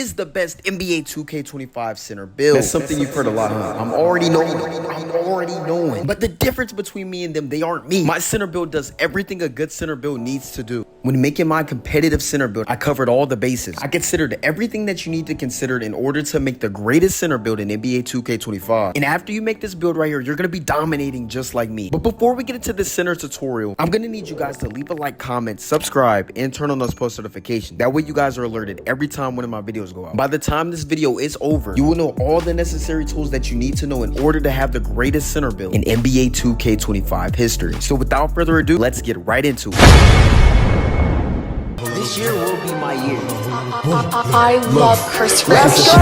is the best NBA 2K25 center build. That's something you've heard a lot, huh? I'm already knowing. But the difference between me and them, they aren't me. My center build does everything a good center build needs to do. When making my competitive center build, I covered all the bases. I considered everything that you need to consider in order to make the greatest center build in NBA 2K25. And after you make this build right here, you're going to be dominating just like me. But before we get into this center tutorial, I'm going to need you guys to leave a like, comment, subscribe, and turn on those post notifications. That way you guys are alerted every time one of my videos go out. By the time this video is over, you will know all the necessary tools that you need to know in order to have the greatest center build in NBA 2K25 history. So without further ado, let's get right into it. This year will be my year. I love Chris Let's go!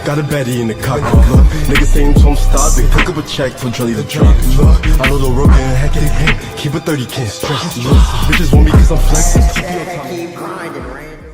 Got a baddie in the cockpit. Look, niggas saying don't stop it. Pick up a check for Drilly the drop. Look, a little rook and hectic hit. Keep a 30, can't stress. Look, bitches want me cause I'm flexing. Keep grinding, Randall.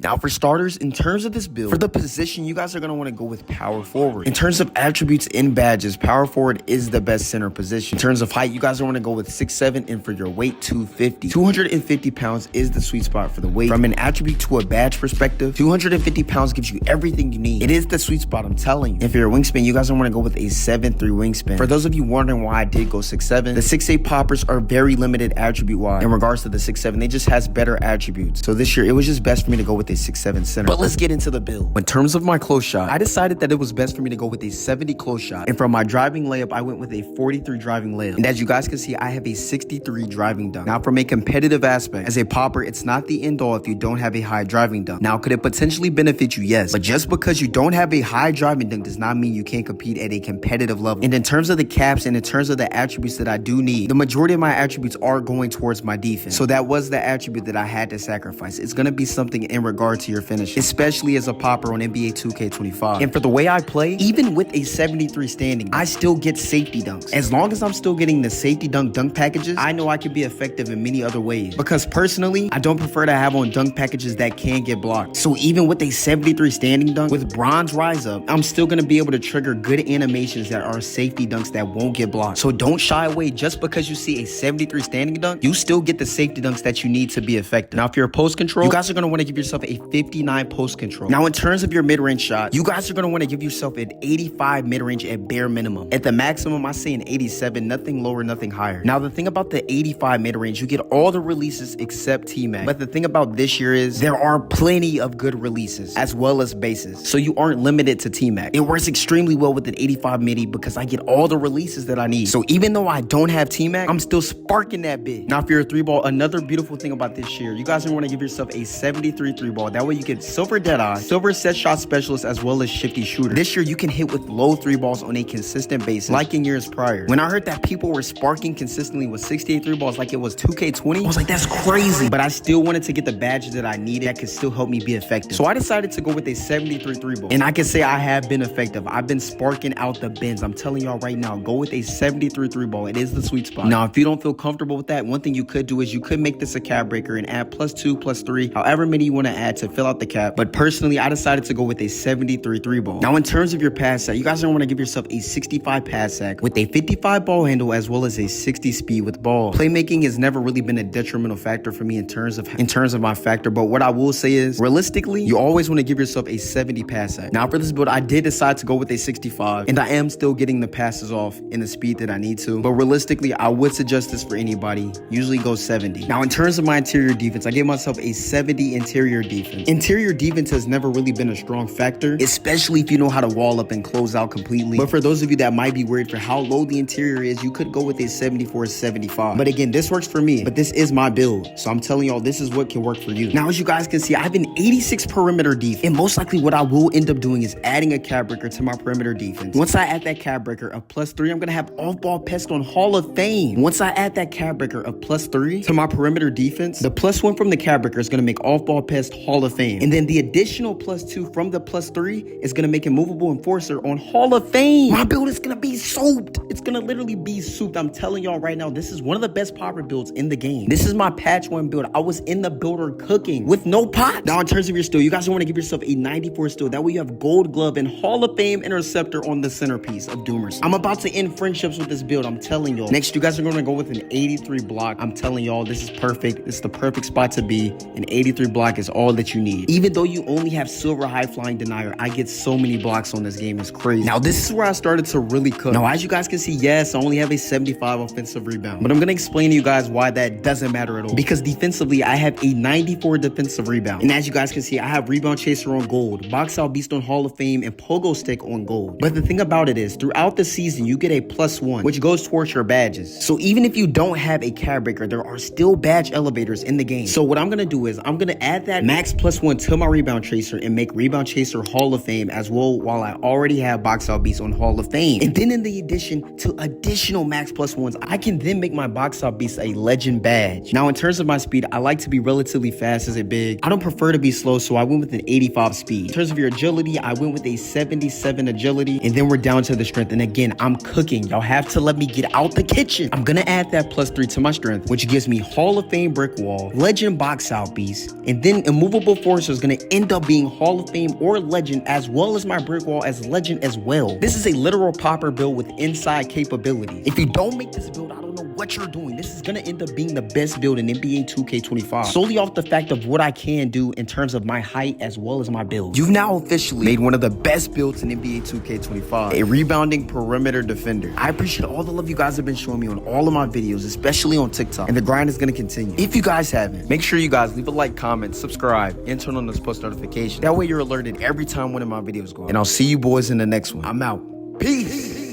Now for starters, in terms of this build, for the position, you guys are going to want to go with power forward. In terms of attributes and badges, power forward is the best center position. In terms of height, you guys are going to go with 6'7", and for your weight, 250. 250 pounds is the sweet spot for the weight. From an attribute to a badge perspective, 250 pounds gives you everything you need. It is the sweet spot, I'm telling you. And for your wingspan, you guys are going to go with a 7'3" wingspan. For those of you wondering why I did go 6'7", the 6'8" poppers are very limited attribute-wise. In regards to the 6'7", they just has better attributes. So this year, it was just best for me to go with a 6'7" center. But let's get into the build. In terms of my close shot, I decided that it was best for me to go with a 70 close shot. And for my driving layup, I went with a 43 driving layup. And as you guys can see, I have a 63 driving dunk. Now from a competitive aspect, as a popper, it's not the end all if you don't have a high driving dunk. Now could it potentially benefit you? Yes. But just because you don't have a high driving dunk does not mean you can't compete at a competitive level. And in terms of the caps and in terms of the attributes that I do need, the majority of my attributes are going towards my defense. So that was the attribute that I had to sacrifice. It's going to be something in regard to your finish, especially as a popper on NBA 2K25. And for the way I play, even with a 73 standing, I still get safety dunks. As long as I'm still getting the safety dunk packages, I know I can be effective in many other ways. Because personally, I don't prefer to have on dunk packages that can get blocked. So even with a 73 standing dunk, with bronze rise up, I'm still going to be able to trigger good animations that are safety dunks that won't get blocked. So don't shy away just because you see a 73 standing dunk, you still get the safety dunks that you need to be effective. Now if you're a post control, you guys are going to want to give yourself a 59 post control. Now in terms of your mid-range shot, you guys are going to want to give yourself an 85 mid-range at bare minimum. At the maximum, I say an 87, nothing lower, nothing higher. Now the thing about the 85 mid-range, you get all the releases except T-Mac. But the thing about this year is there are plenty of good releases as well as bases. So you aren't limited to T-Mac. It works extremely well with an 85 midi because I get all the releases that I need. So even though I don't have T-Mac, I'm still sparking that bit. Now if you're a 3-ball, another beautiful thing about this year, you guys are going to want to give yourself a 73 3-ball. That way you get silver Deadeye, silver set shot specialist, as well as shifty shooter. This year you can hit with low 3-balls on a consistent basis like in years prior. When I heard that people were sparking consistently with 68 3-balls like it was 2K20, I was like, that's crazy. But I still wanted to get the badges that I needed that could still help me be effective. So I decided to go with a 73 3-ball. And I can say I have been effective. I've been sparking out the bins. I'm telling y'all right now, go with a 73 3-ball. It is the sweet spot. Now, if you don't feel comfortable with that, one thing you could do is you could make this a cap breaker and add +2, +3, however many you want to add to fill out the cap. But personally, I decided to go with a 73 3-ball. Now in terms of your pass sack, you guys are going to want to give yourself a 65 pass sack with a 55 ball handle as well as a 60 speed with ball. Playmaking has never really been a detrimental factor for me in terms of my factor, but what I will say is realistically, you always want to give yourself a 70 pass sack. Now for this build, I did decide to go with a 65 and I am still getting the passes off in the speed that I need to, but realistically, I would suggest this for anybody. Usually go 70. Now in terms of my interior defense, I gave myself a 70 interior defense. Interior defense has never really been a strong factor, especially if you know how to wall up and close out completely. But for those of you that might be worried for how low the interior is, you could go with a 74 75. But again, this works for me, but this is my build, so I'm telling y'all this is what can work for you. Now as you guys can see, I have an 86 perimeter defense, and most likely what I will end up doing is adding a cap breaker to my perimeter defense. Once I add that cap breaker of +3, I'm gonna have off-ball pest on Hall of Fame. Once I add that cap breaker of +3 to my perimeter defense, the +1 from the cap breaker is gonna make off-ball pest Hall of Fame, and then the additional +2 from the +3 is gonna make a movable enforcer on Hall of Fame. My build is gonna be souped. It's gonna literally be souped. I'm telling y'all right now, this is one of the best popper builds in the game. This is my patch 1 build. I was in the builder cooking with no pot. Now in terms of your steal, you guys want to give yourself a 94 steal. That way you have gold glove and Hall of Fame interceptor on the centerpiece of Doomerson. I'm about to end friendships with this build. I'm telling y'all. Next, you guys are going to go with an 83 block. I'm telling y'all, this is perfect. This is the perfect spot to be. An 83 block is all that you need. Even though you only have silver high flying denier, I get so many blocks on this game. It's crazy. Now, this is where I started to really cook. Now, as you guys can see, yes, I only have a 75 offensive rebound, but I'm going to explain to you guys why that doesn't matter at all. Because defensively, I have a 94 defensive rebound. And as you guys can see, I have Rebound Chaser on gold, Box Out Beast on Hall of Fame, and Pogo Stick on gold. But the thing about it is, throughout the season, you get a +1, which goes towards your badges. So even if you don't have a carry breaker, there are still badge elevators in the game. So what I'm going to do is, I'm going to add that max +1 to my Rebound Chaser and make Rebound Chaser Hall of Fame as well, while I already have Box Out Beast on Hall of Fame. And then in the addition to additional max +1s, I can then make my Box Out Beast a legend badge. Now, in terms of my speed, I like to be relatively fast as a big. I don't prefer to be slow, so I went with an 85 speed. In terms of your agility, I went with a 77 agility, and then we're down to the strength. And again, I'm cooking. Y'all have to let me get out the kitchen. I'm gonna add that +3 to my strength, which gives me Hall of Fame Brick Wall, Legend Box Out Beast, and then Immovable Forcer is gonna end up being Hall of Fame or Legend, as well as my Brick Wall as Legend as well. This is a literal popper build with inside capabilities. If you don't make this build, I don't know what you're doing. This is gonna end up being the best build in NBA 2K25, solely off the fact of what I can do in terms of my height as well as my build. You've now officially made one of the best builds in NBA 2K25, a rebounding perimeter defender. I appreciate all the love you guys have been showing me on all of my videos, especially on TikTok, and the grind is gonna continue. If you guys haven't, make sure you guys leave a like, comment, subscribe, and turn on those post notifications. That way you're alerted every time one of my videos go up. And I'll see you boys in the next one. I'm out. Peace.